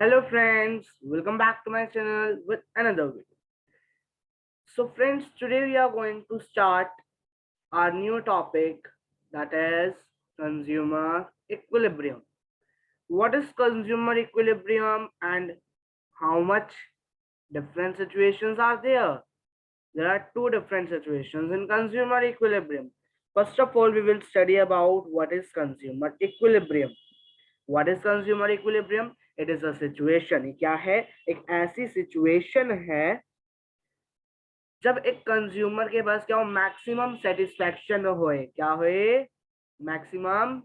Hello friends, welcome back to my channel with another video. So friends, today we are going to start our new topic, that is consumer equilibrium. What is consumer equilibrium and how much different situations are there? There are two different situations in consumer equilibrium. First of all, we will study about what is consumer equilibrium. What is consumer equilibrium? It is a situation. ये क्या है? एक ऐसी situation है जब एक consumer के पास क्या हो, मैक्सिमम सेटिस्फैक्शन होए, क्या होए, मैक्सिमम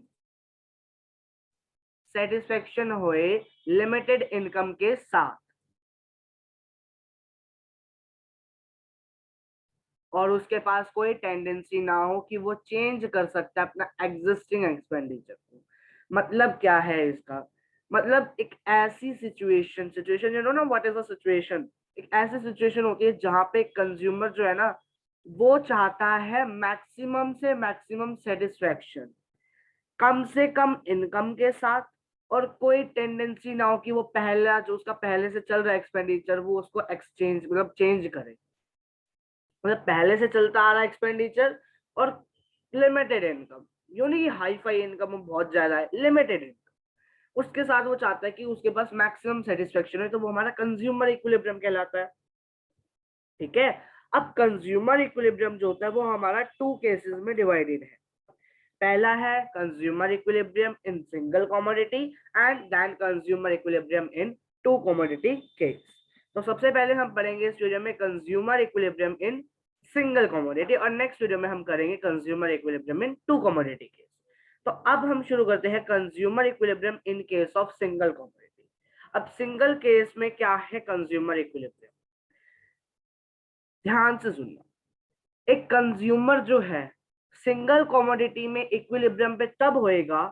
सेटिस्फैक्शन होए लिमिटेड इनकम के साथ, और उसके पास कोई टेंडेंसी ना हो कि वो चेंज कर सकता है अपना एग्जिस्टिंग एक्सपेंडिचर को। मतलब क्या है इसका? मतलब एक ऐसी सिचुएशन यू नो ना व्हाट इज अ सिचुएशन, एक ऐसी सिचुएशन होती है जहां पे कंज्यूमर जो है ना, वो चाहता है मैक्सिमम से मैक्सिमम सेटिस्फैक्शन, कम से कम इनकम के साथ, और कोई टेंडेंसी ना हो कि वो पहला जो उसका पहले से चल रहा है एक्सपेंडिचर वो उसको एक्सचेंज मतलब चेंज करे। मतलब पहले से चलता आ रहा है एक्सपेंडिचर और लिमिटेड इनकम, यू नहीं कि हाई फाई इनकम बहुत ज्यादा है, लिमिटेड इनकम, उसके साथ वो चाहता है कि उसके पास मैक्सिमम सेटिस्फेक्शन है, तो वो हमारा कंज्यूमर इक्विलिब्रियम कहलाता है। ठीक है। अब कंज्यूमर इक्विलिब्रियम जो होता है वो हमारा टू केसेस में डिवाइडेड है। पहला है consumer equilibrium in single commodity and then consumer equilibrium in two commodity case. तो सबसे पहले हम पढ़ेंगे इस वीडियो में consumer equilibrium in single commodity, और नेक्स्ट वीडियो में हम करेंगे consumer equilibrium in two commodity case. तो अब हम शुरू करते हैं consumer equilibrium in case of single commodity. अब सिंगल केस में क्या है कंज्यूमर इक्विलिब्रियम, ध्यान से सुनना। एक कंज्यूमर जो है सिंगल कमोडिटी में इक्विलिब्रियम पे तब होएगा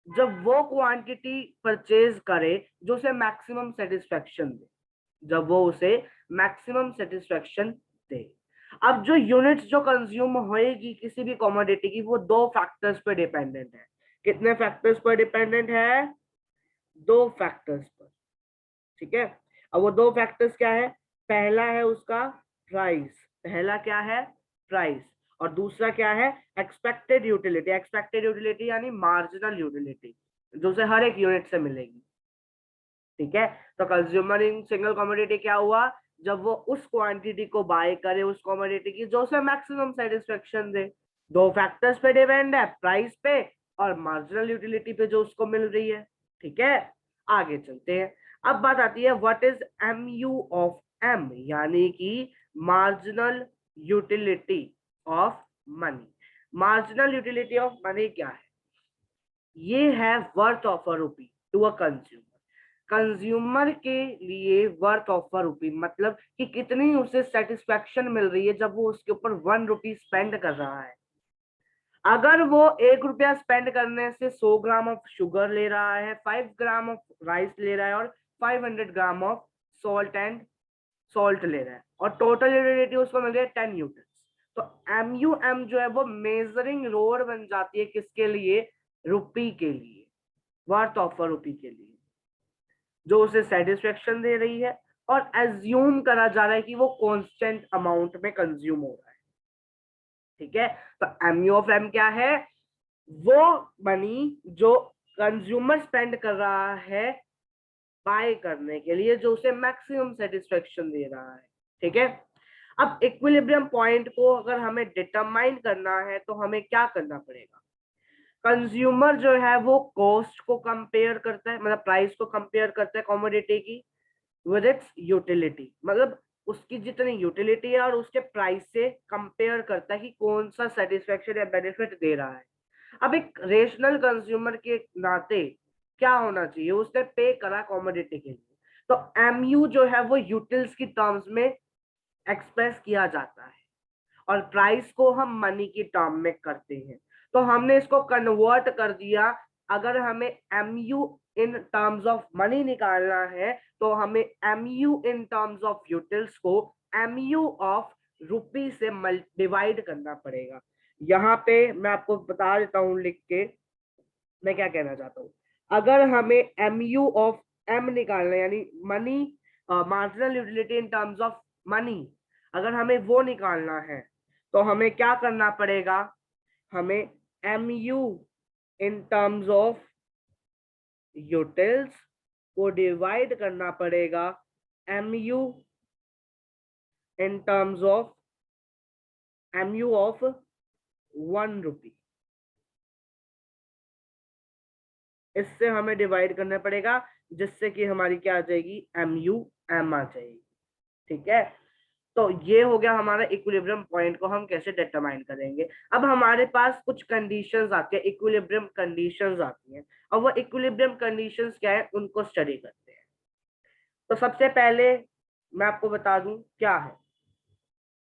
जब वो क्वांटिटी परचेज करे जो उसे मैक्सिमम सेटिस्फेक्शन दे, जब वो उसे मैक्सिमम सेटिस्फेक्शन दे। अब जो यूनिट्स जो कंज्यूम होएगी किसी भी कमोडिटी की, वो दो फैक्टर्स पे डिपेंडेंट है। कितने फैक्टर्स पर डिपेंडेंट है? दो फैक्टर्स पर। ठीक है। अब वो दो फैक्टर्स क्या है? पहला है उसका प्राइस, पहला क्या है? प्राइस। और दूसरा क्या है? Expected utility. एक्सपेक्टेड यूटिलिटी यानी मार्जिनल यूटिलिटी जो उसे हर एक यूनिट से मिलेगी। ठीक है। तो कंज्यूमर इन सिंगल कमोडिटी क्या हुआ? जब वो उस क्वांटिटी को बाय करे उस कमोडिटी की जो उसे मैक्सिमम सेटिस्फेक्शन दे। दो फैक्टर्स पे डिपेंड है, प्राइस पे और मार्जिनल यूटिलिटी पे जो उसको मिल रही है। ठीक है। आगे चलते हैं। अब बात आती है what is M U of M, यानी कि marginal utility of money. Marginal utility of money क्या है? ये है worth of a rupee to a consumer. Consumer के लिए वर्थ ऑफ अ रुपी मतलब कि कितनी उसे सेटिस्फेक्शन मिल रही है जब वो उसके ऊपर 1 रुपी स्पेंड कर रहा है। अगर वो 1 रुपया स्पेंड करने से 100 ग्राम ऑफ शुगर ले रहा है, 5 ग्राम ऑफ राइस ले रहा है और 500 ग्राम ऑफ सॉल्ट ले रहा है, और टोटल यूटिलिटी उसको मिल रही है 10 यूनिट्स, तो MUM जो है वो मेजरिंग रोड बन जाती है किसके लिए? रुपी के लिए, वर्थ ऑफ अ रुपी के लिए, जो उसे सेटिस्फेक्शन दे रही है और एज्यूम करा जा रहा है कि वो कांस्टेंट अमाउंट में कंज्यूम हो रहा है। ठीक है। तो MU ऑफ M क्या है? वो मनी जो कंज्यूमर स्पेंड कर रहा है बाय करने के लिए जो उसे मैक्सिमम सेटिस्फेक्शन दे रहा है। ठीक है। अब इक्विलिब्रियम पॉइंट को अगर हमें डिटरमाइन करना है तो हमें क्या करना पड़ेगा? कंज्यूमर जो है वो कॉस्ट को कंपेयर करता है, मतलब प्राइस को कंपेयर करता है कमोडिटी की विद इट्स यूटिलिटी, मतलब उसकी जितनी यूटिलिटी है और उसके प्राइस से कंपेयर करता है कि कौन सा सेटिस्फेक्शन या बेनिफिट दे रहा है। अब एक रेशनल कंज्यूमर के नाते क्या होना चाहिए? उसने पे करा कमोडिटी के लिए, तो MU जो है वो यूटिल्स की टर्म्स में एक्सप्रेस किया जाता है और प्राइस को हम मनी की टर्म में करते हैं। तो हमने इसको कन्वर्ट कर दिया। अगर हमें MU in terms of money निकालना है तो हमें MU in terms of utils को MU ऑफ रुपी से डिवाइड करना पड़ेगा। यहाँ पे मैं आपको बता देता हूँ लिख के मैं क्या कहना चाहता हूँ। अगर हमें MU ऑफ एम निकालना है, यानी money, marginal utility in terms of money, अगर हमें वो निकालना है तो हमें क्या करना पड़ेगा, हमें M U in terms of utils को डिवाइड करना पड़ेगा M U in terms of M U of 1 rupee. इससे हमें डिवाइड करना पड़ेगा, जिससे कि हमारी क्या आ जाएगी, एम यू एम आ जाएगी। ठीक है, तो ये हो गया हमारा इक्विलिब्रियम पॉइंट को हम कैसे डिटरमाइन करेंगे। अब हमारे पास कुछ कंडीशंस आती है, इक्विलिब्रियम कंडीशंस आती हैं, और वो इक्विलिब्रियम कंडीशंस क्या है उनको स्टडी करते हैं। तो सबसे पहले मैं आपको बता दूं क्या है,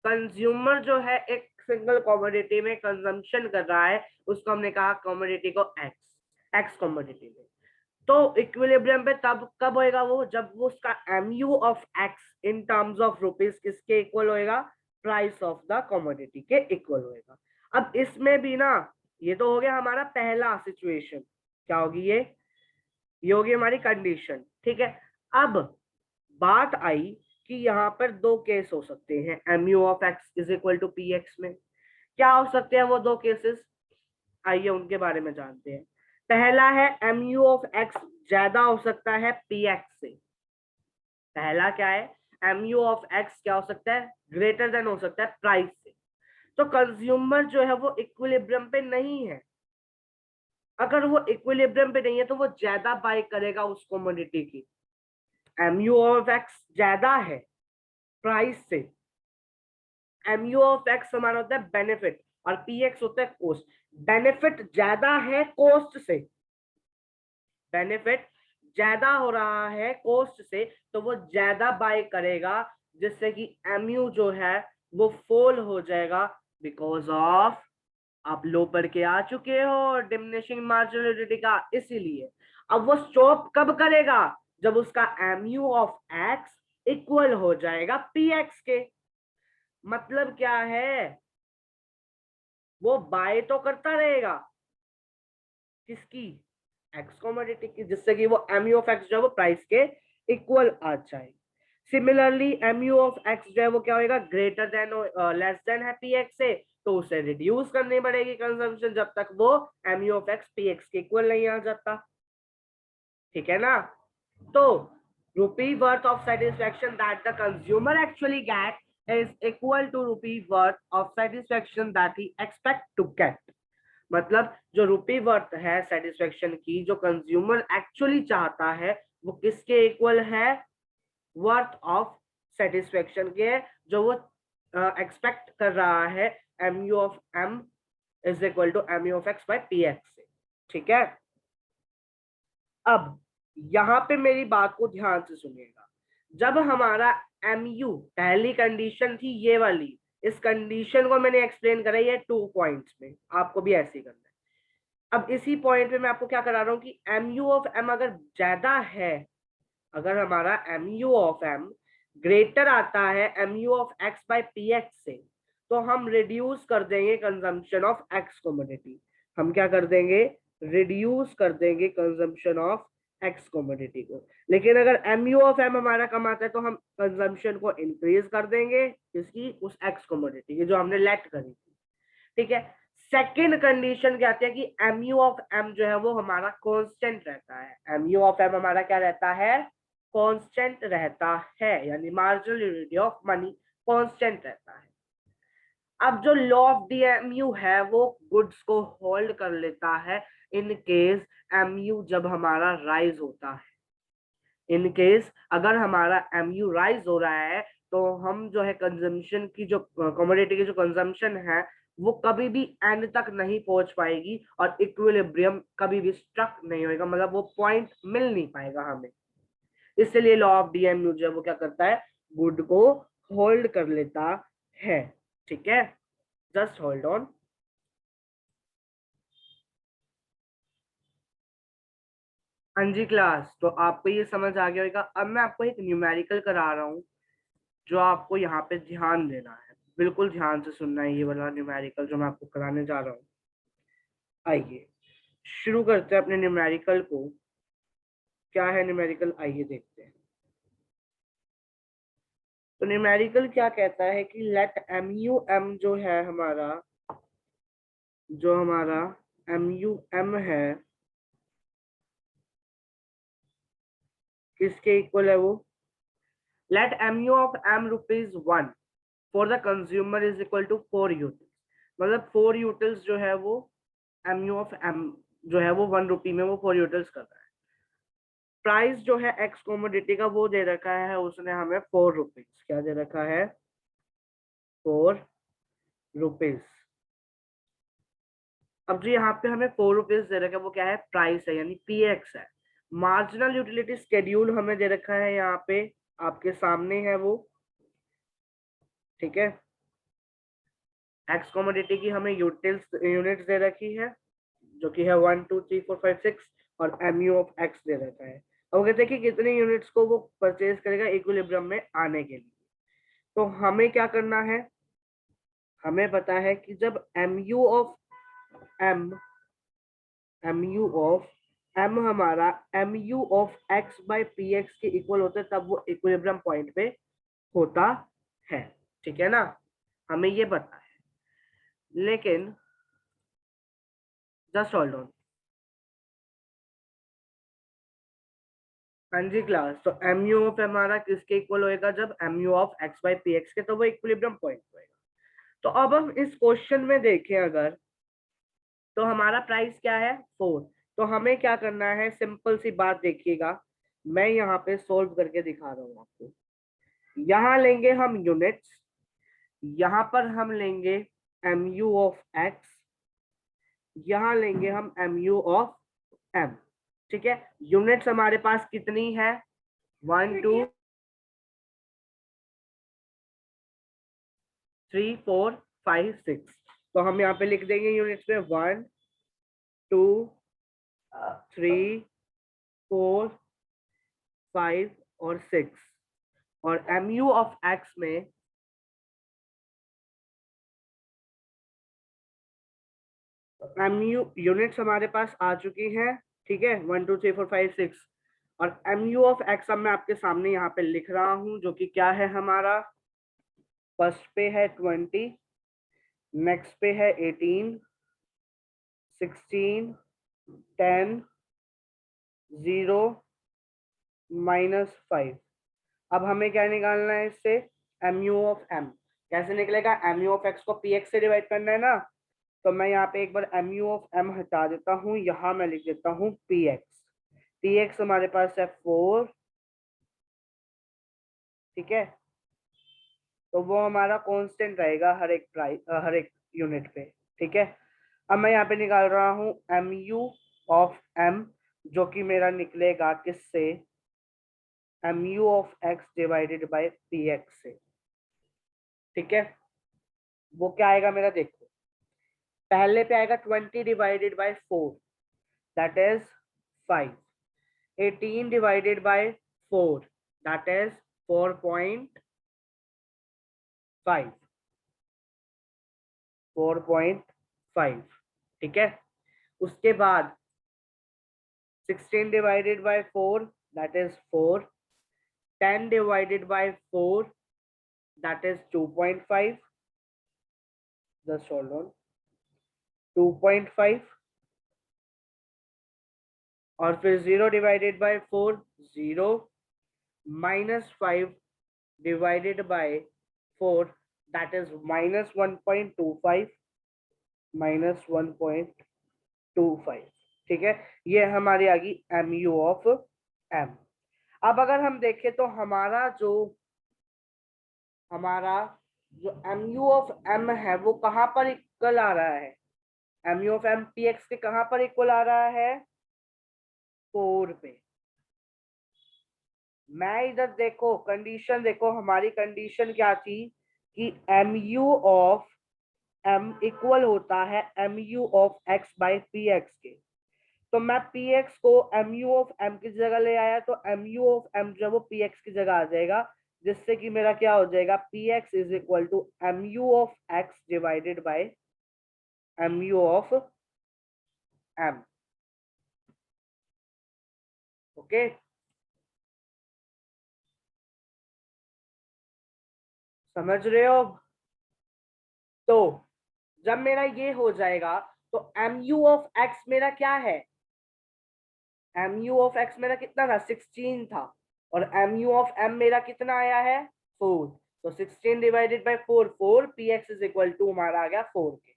कंज्यूमर जो है एक सिंगल कमोडिटी में कंजम्पशन कर रहा है, उसको हमने कहा कमोडिटी को एक्स, एक्स कमोडिटी में। तो इक्विलिब्रियम पे तब कब होएगा वो, जब वो उसका MU of x in terms of rupees किसके इक्वल होएगा, प्राइस ऑफ द कमोडिटी के इक्वल होएगा। अब इसमें भी ना, ये तो हो गया हमारा पहला सिचुएशन, क्या होगी ये होगी हमारी कंडीशन। ठीक है, अब बात आई कि यहाँ पर दो केस हो सकते हैं, MU of X is equal to P X में। क्या हो सकते हैं वो दो केसेस, आइए उनके बारे में जानते हैं। पहला है एम यू ऑफ एक्स ज्यादा हो सकता है पी एक्स से। पहला क्या है, एम यू ऑफ एक्स क्या हो सकता है, ग्रेटर देन हो सकता है प्राइस से। तो कंज्यूमर जो है वो इक्विलिब्रियम पे नहीं है, अगर वो इक्विलिब्रियम पे नहीं है तो वो ज्यादा बाय करेगा उस कमोडिटी की। एम यू ऑफ एक्स ज्यादा है प्राइस से, एम यू ऑफ एक्स हमारा होता है बेनिफिट और पी एक्स होता है कॉस्ट। बेनिफिट ज्यादा है कॉस्ट से, बेनिफिट ज्यादा हो रहा है कॉस्ट से, तो वो ज्यादा बाय करेगा, जिससे कि एमयू जो है वो फॉल हो जाएगा, बिकॉज ऑफ आप लो पढ़ के आ चुके हो डिमिनिशिंग मार्जिनलिटी का, इसीलिए। अब वो स्टॉप कब करेगा, जब उसका एमयू ऑफ एक्स इक्वल हो जाएगा पी एक्स के। मतलब क्या है, वो बाय तो करता रहेगा किसकी, एक्स कमोडिटी की, जिससे कि वो एमयू ऑफ एक्स जो है वो प्राइस के इक्वल आ जाए। सिमिलरली एमयू ऑफ एक्स जो है वो क्या होगा, ग्रेटर देन लेस देन है पी एक्स से, तो उसे रिड्यूस करनी पड़ेगी कंजम्पशन, जब तक वो MU of x P X के इक्वल नहीं आ जाता। ठीक है ना, तो rupee worth of satisfaction that the consumer actually get is equal to rupee worth of satisfaction that he expect to get। मतलब जो रुपी वर्थ है सेटिस्फेक्शन की, जो कंज्यूमर एक्चुअली चाहता है, वो किसके इक्वल है, वर्थ ऑफ सेटिस्फेक्शन के, जो वो एक्सपेक्ट कर रहा है M U of M is equal to M U of X by P X से। ठीक है, अब यहाँ पे मेरी बात को ध्यान से सुनिएगा। जब हमारा एम यू, पहली कंडीशन थी ये वाली, इस कंडीशन को मैंने एक्सप्लेन करा है 2 पॉइंट्स में, आपको भी ऐसे ही करना है। अब इसी पॉइंट पे मैं आपको क्या करा रहा हूँ कि एम यू ऑफ एम अगर ज्यादा है, अगर हमारा M U of M greater आता है M U of X by P X से, तो हम रिड्यूस कर देंगे कंजम्पशन ऑफ एक्स कमोडिटी। हम क्या कर देंगे, रिड्यूस कर देंगे कंजम्पशन ऑफ एक्स कमोडिटी को। लेकिन अगर एम यू ऑफ एम हमारा कम आता है तो हम कंजम्पशन को इंक्रीज कर देंगे, किसकी, उस एक्स कमोडिटी की जो हमने लेट करी थी। ठीक है, सेकेंड कंडीशन क्या आती है कि एम यू ऑफ एम जो है वो हमारा कांस्टेंट रहता है। एम यू ऑफ एम हमारा क्या रहता है, कांस्टेंट रहता है, यानी marginal unity of money constant रहता है। अब जो लॉ ऑफ डीएमयू है वो गुड्स को होल्ड कर लेता है इन केस एमयू जब हमारा राइज होता है। इन केस अगर हमारा एमयू राइज हो रहा है, तो हम जो है कंजम्पशन की, जो कमोडिटी की जो कंजम्पशन है, वो कभी भी एंड तक नहीं पहुंच पाएगी और इक्विलिब्रियम कभी भी स्ट्रक नहीं होगा, मतलब वो पॉइंट मिल नहीं पाएगा हमें। इसलिए लॉ ऑफ डीएमयू जो है वो क्या करता है, गुड को होल्ड कर लेता है। ठीक है, जस्ट होल्ड ऑन। हाँ जी क्लास, तो आपको ये समझ आ गया होगा। अब मैं आपको एक न्यूमेरिकल करा रहा हूँ, जो आपको यहाँ पे ध्यान देना है, बिल्कुल ध्यान से सुनना है ये वाला न्यूमेरिकल जो मैं आपको कराने जा रहा हूँ। आइए शुरू करते हैं अपने न्यूमेरिकल को। क्या है न्यूमेरिकल, आइए देखते हैं। तो न्यूमेरिकल क्या कहता है कि लेट एम यू एम जो है हमारा, जो हमारा एम यू एम है, किसके इक्वल है वो, let M U of M ₹1 for the consumer is equal to 4 utils. मतलब 4 यूटिल्स जो है वो एम यू ऑफ एम जो है वो ₹1 में वो 4 यूटिल्स कर रहा है। प्राइस जो है एक्स कॉमोडिटी का वो दे रखा है उसने हमें ₹4। क्या दे रखा है, ₹4। अब जो यहाँ पे हमें ₹4 दे रखा है वो क्या है, प्राइस है, यानी पी एक्स है। मार्जिनल यूटिलिटी स्केड्यूल हमें दे रखा है यहाँ पे, आपके सामने है वो, ठीक है। एक्स कॉमोडिटी की हमें यूनिट्स दे रखी है, जो कि है 1 2 3 4 5 6, और एम यू ऑफ एक्स दे रखा है। अब कहते हैं कि कितनी यूनिट्स को वो परचेज करेगा इक्विलिब्रियम में आने के लिए। तो हमें क्या करना है, हमें पता है कि जब M U of M, M U of M हमारा M U of X by P X के इक्वल होता है, तब वो इक्विलिब्रियम पॉइंट पे होता है, ठीक है ना, हमें ये पता है। लेकिन जस्ट होल्ड ऑन, हाँ जी क्लास, तो एम यू ऑफ हमारा किसके इक्वल होएगा, जब M U of X by P X के, तो वो इक्विलिब्रियम पॉइंट होएगा। तो अब हम इस क्वेश्चन में देखें अगर, तो हमारा प्राइस क्या है 4। तो हमें क्या करना है, सिंपल सी बात देखिएगा, मैं यहाँ पे सोल्व करके दिखा रहा हूँ आपको। यहाँ लेंगे हम यूनिट्स, यहाँ पर हम लेंगे एम यू ऑफ एक्स, यहाँ लेंगे हम एम यू ऑफ एम, ठीक है। यूनिट्स हमारे पास कितनी है, 1 2 3 4 5 6। तो हम यहाँ पे लिख देंगे यूनिट्स में 1 2 3 4 5 और 6, और एम यू ऑफ एक्स में एम यू यूनिट्स हमारे पास आ चुकी हैं, ठीक है, 1 2 3 4 5 6। और एम यू ऑफ एक्स अब मैं आपके सामने यहाँ पे लिख रहा हूँ, जो कि क्या है हमारा, फर्स्ट पे है 20, नेक्स्ट पे है 18 16 10 0 -5। अब हमें क्या निकालना है इससे, एम यू ऑफ एम। कैसे निकलेगा, एम यू ऑफ एक्स को पी एक्स से डिवाइड करना है ना, तो मैं यहाँ पे एक बार एम यू ऑफ एम हटा देता हूँ, यहाँ मैं लिख देता हूँ पी एक्स। पी एक्स हमारे पास है 4, ठीक है, तो वो हमारा कांस्टेंट रहेगा हर एक प्राइस, हर एक यूनिट पे, ठीक है। अब मैं यहाँ पे निकाल रहा हूँ एम यू ऑफ एम, जो कि मेरा निकलेगा किससे, M U of X divided by P X से, ठीक है। वो क्या आएगा मेरा, देखो पहले पे आएगा 20 divided by 4, that is 5। 18 divided by 4, that is 4.5, 4.5, ठीक है। उसके बाद 16 divided by 4, that is 4। 10 divided by 4, that is 2.5, just hold on, 2.5। और फिर 0 divided by 4, 0, -5 divided by 4, that is -1.25, -1.25, ठीक है। ये हमारी आ गई एम यू ऑफ एम। अब अगर हम देखें तो हमारा जो एम यू ऑफ एम है वो कहाँ पर इक्वल आ रहा है, M U of M P X के कहाँ पर इक्वल आ रहा है, 4 पे। मैं इधर देखो कंडीशन देखो, हमारी कंडीशन क्या थी कि M U of M equal होता है M U of X by P X के। तो मैं पी एक्स को एम यू ऑफ एम की जगह ले आया, तो एम यू ऑफ एम जो वो पी एक्स की जगह आ जाएगा, जिससे कि मेरा क्या हो जाएगा, P X is equal to M U of X divided by M U of M, okay, समझ रहे हो? तो जब मेरा ये हो जाएगा तो एम यू ऑफ एक्स मेरा क्या है, एम यू ऑफ एक्स मेरा कितना था, 16 था, और एम यू ऑफ एम मेरा कितना आया है, 4। तो 16 divided by 4, 4 P X is equal to हमारा आ गया 4 के।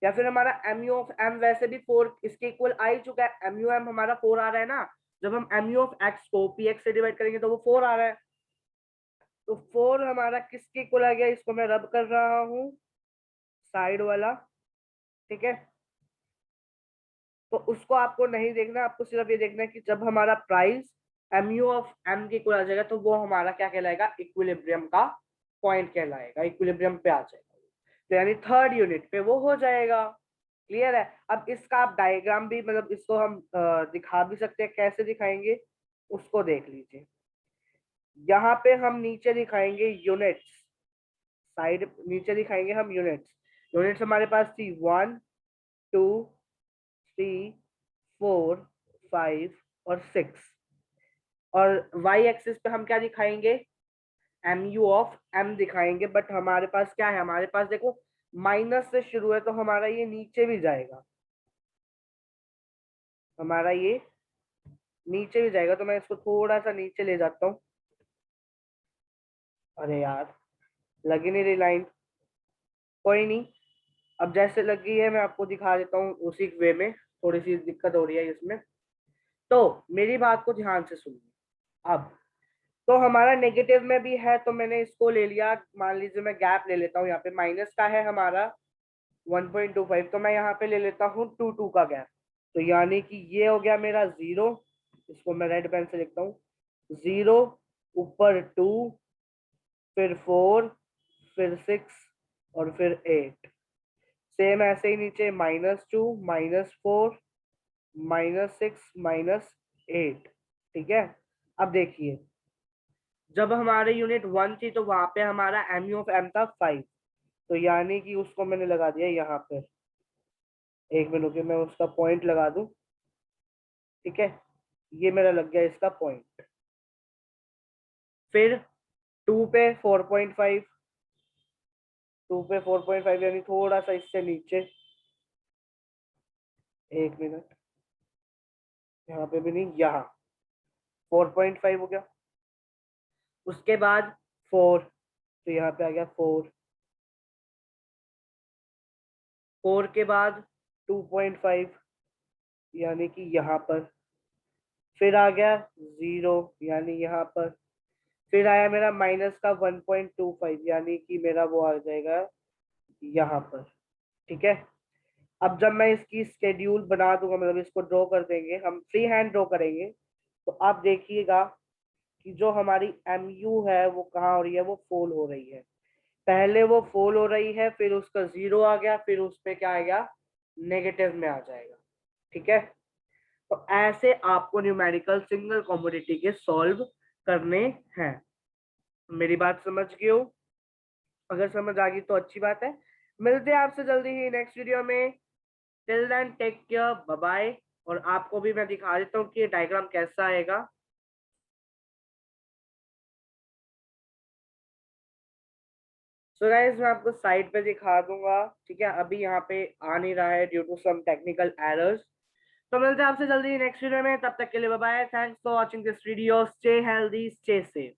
या फिर हमारा एम यू ऑफ एम वैसे भी 4 इसके इक्वल आ ही चुका है, एम यू एम हमारा 4 आ रहा है ना, जब हम एम यू ऑफ एक्स को पी एक्स से डिवाइड करेंगे तो वो 4 आ रहा है। तो 4 हमारा किसके इक्वल आ गया, इसको मैं रब कर रहा हूँ, साइड वाला, ठीक है। तो उसको आपको नहीं देखना, आपको सिर्फ ये देखना है कि जब हमारा price M U of M के इक्वल आ जाएगा तो वो हमारा क्या कहलाएगा, इक्विलिब्रियम का पॉइंट कहलाएगा, इक्विलिब्रियम पे आ जाएगा, तो यानी थर्ड यूनिट पे वो हो जाएगा। क्लियर है? अब इसका आप डायग्राम भी, मतलब इसको हम दिखा भी सकते हैं, कैसे दिखाएंगे उसको देख लीजिए। यहाँ पे हम नीचे दिखाएंगे यूनिट्स, साइड नीचे दिखाएंगे हम यूनिट्स। यूनिट्स हमारे पास थी 1 2 3 4 5 और 6, और वाई एक्सिस पे हम क्या दिखाएंगे, एम यू ऑफ एम दिखाएंगे। बट हमारे पास क्या है, हमारे पास देखो माइनस से शुरू है तो हमारा ये नीचे भी जाएगा, हमारा ये नीचे भी जाएगा। तो मैं इसको थोड़ा सा नीचे ले जाता हूँ, अरे यार लगी नहीं रही लाइन, कोई नहीं, अब जैसे लगी है मैं आपको दिखा देता हूँ उसी वे में, थोड़ी सी दिक्कत हो रही है इसमें। तो मेरी बात को ध्यान से सुनिए। अब तो हमारा नेगेटिव में भी है तो मैंने इसको ले लिया, मान लीजिए मैं गैप ले लेता हूँ, यहाँ पे माइनस का है हमारा 1.25, तो मैं यहाँ पे ले लेता हूँ 2 2 का गैप। तो यानी कि ये हो गया मेरा 0, इसको मैं रेड पेन से लिखता हूँ, 0 ऊपर 2, फिर 4, फिर 6 और फिर 8। सेम ऐसे ही नीचे -2 -4 -6 -8, ठीक है। अब देखिए जब हमारे यूनिट 1 थी तो वहां पे हमारा एम यू ऑफ एम था 5, तो यानी कि उसको मैंने लगा दिया यहाँ पे, एक मिनट के मैं उसका पॉइंट लगा दूं, ठीक है, ये मेरा लग गया इसका पॉइंट। फिर 2 पे 4.5, 2 पे 4.5 यानी थोड़ा सा इससे नीचे, एक मिनट, यहाँ पे भी नहीं, यहाँ 4.5 हो गया। उसके बाद 4, तो यहाँ पे आ गया 4, 4 के बाद 2.5 यानी कि यहाँ पर, फिर आ गया 0 यानी यहाँ पर, फिर आया मेरा माइनस का 1.25 यानी कि मेरा वो आ जाएगा यहाँ पर, ठीक है। अब जब मैं इसकी स्केड्यूल बना दूंगा, मतलब इसको ड्रॉ कर देंगे, हम फ्री हैंड ड्रॉ करेंगे, तो आप देखिएगा कि जो हमारी एम यू है वो कहाँ हो रही है, वो फॉल हो रही है। पहले वो फॉल हो रही है, फिर उसका 0 आ गया, फिर उस पे क्या आएगा, नेगेटिव में आ जाएगा, ठीक है। तो ऐसे आपको न्यूमेरिकल सिंगल कॉमोडिटी के सॉल्व करने हैं। मेरी बात समझ गए हो? अगर समझ आ गई तो अच्छी बात है। मिलते हैं आपसे जल्दी ही नेक्स्ट वीडियो में। Till then take care, bye bye. और आपको भी मैं दिखा देता हूँ कि ये डायग्राम कैसा आएगा। सो गाइस मैं आपको साइड पे दिखा दूंगा, ठीक है। अभी यहाँ पे आ नहीं रहा है due to some technical errors. तो मिलते हैं आपसे जल्दी नेक्स्ट वीडियो में, तब तक के लिए bye bye. Thanks for watching this video, stay healthy, stay safe.